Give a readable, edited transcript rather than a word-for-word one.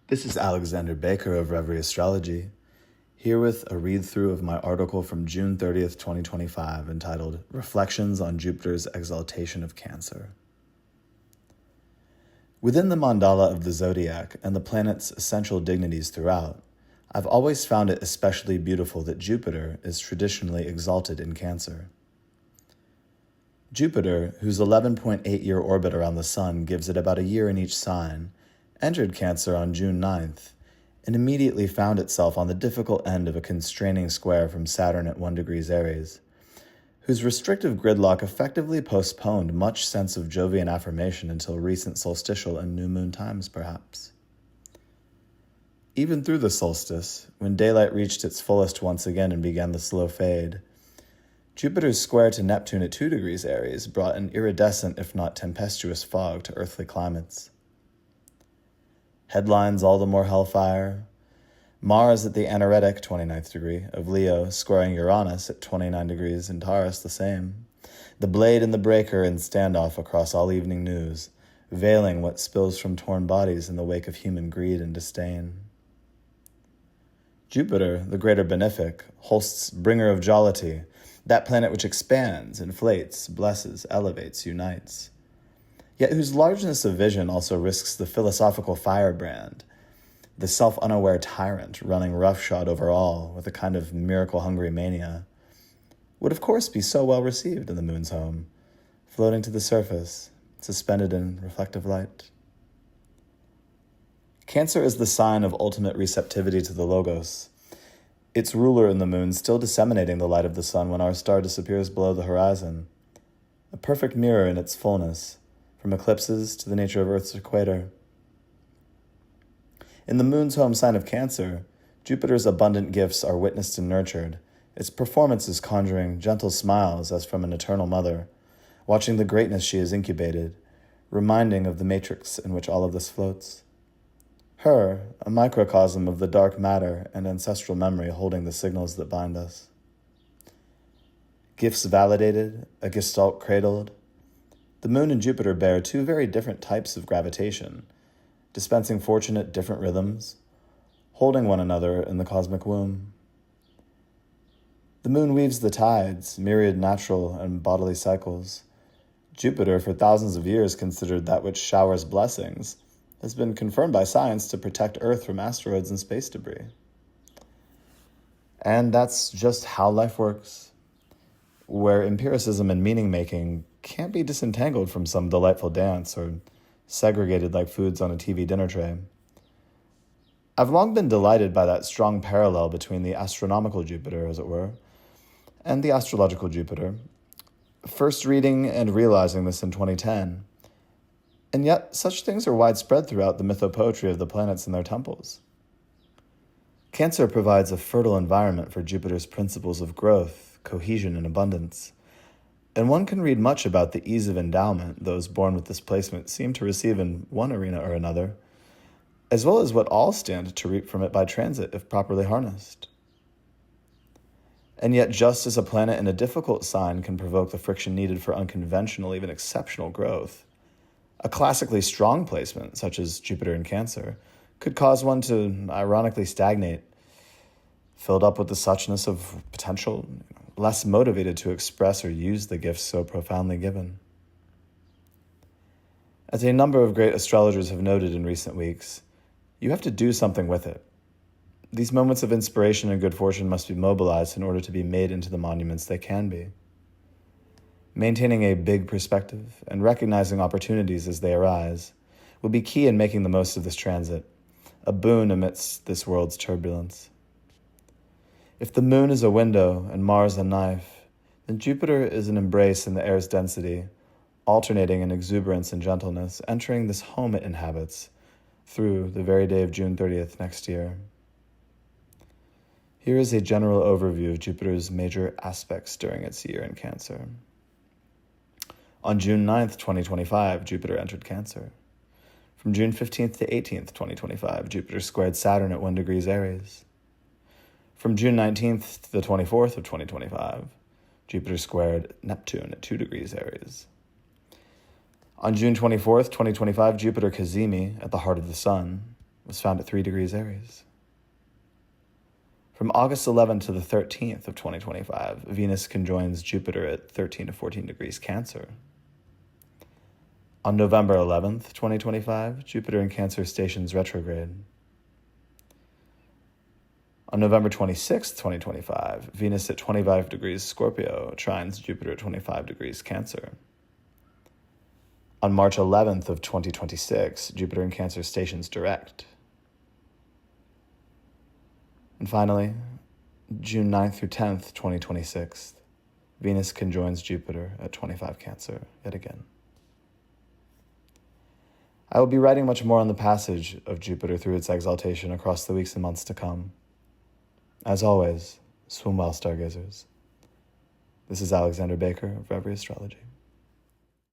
This is Alexander Baker of Reverie Astrology, here with a read-through of my article from June 30th, 2025, entitled Reflections on Jupiter's Exaltation of Cancer. Within the mandala of the zodiac and the planet's essential dignities throughout, I've always found it especially beautiful that Jupiter is traditionally exalted in Cancer. Jupiter, whose 11.8-year orbit around the Sun gives it about a year in each sign, entered Cancer on June 9th and immediately found itself on the difficult end of a constraining square from Saturn at 1 degrees Aries, whose restrictive gridlock effectively postponed much sense of Jovian affirmation until recent solstitial and new moon times, perhaps. Even through the solstice, when daylight reached its fullest once again and began the slow fade, Jupiter's square to Neptune at 2 degrees Aries brought an iridescent, if not tempestuous, fog to earthly climates. Headlines all the more hellfire. Mars at the anaretic 29th degree of Leo, squaring Uranus at 29 degrees in Taurus the same. The blade and the breaker in standoff across all evening news, veiling what spills from torn bodies in the wake of human greed and disdain. Jupiter, the greater benefic, Holst's bringer of jollity, that planet which expands, inflates, blesses, elevates, unites, yet whose largeness of vision also risks the philosophical firebrand, the self-unaware tyrant running roughshod over all with a kind of miracle-hungry mania, would of course be so well received in the moon's home, floating to the surface, suspended in reflective light. Cancer is the sign of ultimate receptivity to the Logos, its ruler in the moon still disseminating the light of the sun when our star disappears below the horizon, a perfect mirror in its fullness, from eclipses to the nature of Earth's equator. In the moon's home sign of Cancer, Jupiter's abundant gifts are witnessed and nurtured, its performances conjuring gentle smiles as from an eternal mother, watching the greatness she has incubated, reminding of the matrix in which all of this floats. Her, a microcosm of the dark matter and ancestral memory holding the signals that bind us. Gifts validated, a gestalt cradled, the moon and Jupiter bear two very different types of gravitation, dispensing fortune at different rhythms, holding one another in the cosmic womb. The moon weaves the tides, myriad natural and bodily cycles. Jupiter, for thousands of years considered that which showers blessings, has been confirmed by science to protect Earth from asteroids and space debris. And that's just how life works, where empiricism and meaning-making can't be disentangled from some delightful dance or segregated like foods on a TV dinner tray. I've long been delighted by that strong parallel between the astronomical Jupiter, as it were, and the astrological Jupiter, first reading and realizing this in 2010. And yet, such things are widespread throughout the mythopoetry of the planets and their temples. Cancer provides a fertile environment for Jupiter's principles of growth, cohesion, and abundance. And one can read much about the ease of endowment those born with this placement seem to receive in one arena or another, as well as what all stand to reap from it by transit if properly harnessed. And yet, just as a planet in a difficult sign can provoke the friction needed for unconventional, even exceptional growth, a classically strong placement, such as Jupiter in Cancer, could cause one to ironically stagnate, filled up with the suchness of potential, less motivated to express or use the gifts so profoundly given. As a number of great astrologers have noted in recent weeks, you have to do something with it. These moments of inspiration and good fortune must be mobilized in order to be made into the monuments they can be. Maintaining a big perspective and recognizing opportunities as they arise will be key in making the most of this transit, a boon amidst this world's turbulence. If the moon is a window and Mars a knife, then Jupiter is an embrace in the air's density, alternating in exuberance and gentleness, entering this home it inhabits through the very day of June 30th next year. Here is a general overview of Jupiter's major aspects during its year in Cancer. On June 9th, 2025, Jupiter entered Cancer. From June 15th to 18th, 2025, Jupiter squared Saturn at 1 degrees Aries. From June 19th to the 24th of 2025, Jupiter squared Neptune at 2 degrees Aries. On June 24th, 2025, Jupiter Cazimi, at the heart of the Sun, was found at 3 degrees Aries. From August 11th to the 13th of 2025, Venus conjoins Jupiter at 13 to 14 degrees Cancer. On November 11th, 2025, Jupiter in Cancer stations retrograde. On November 26th, 2025, Venus at 25 degrees Scorpio trines Jupiter at 25 degrees Cancer. On March 11th of 2026, Jupiter in Cancer stations direct. And finally, June 9th through 10th, 2026, Venus conjoins Jupiter at 25 Cancer yet again. I will be writing much more on the passage of Jupiter through its exaltation across the weeks and months to come. As always, swim well, stargazers. This is Alexander Baker of Reverie Astrology.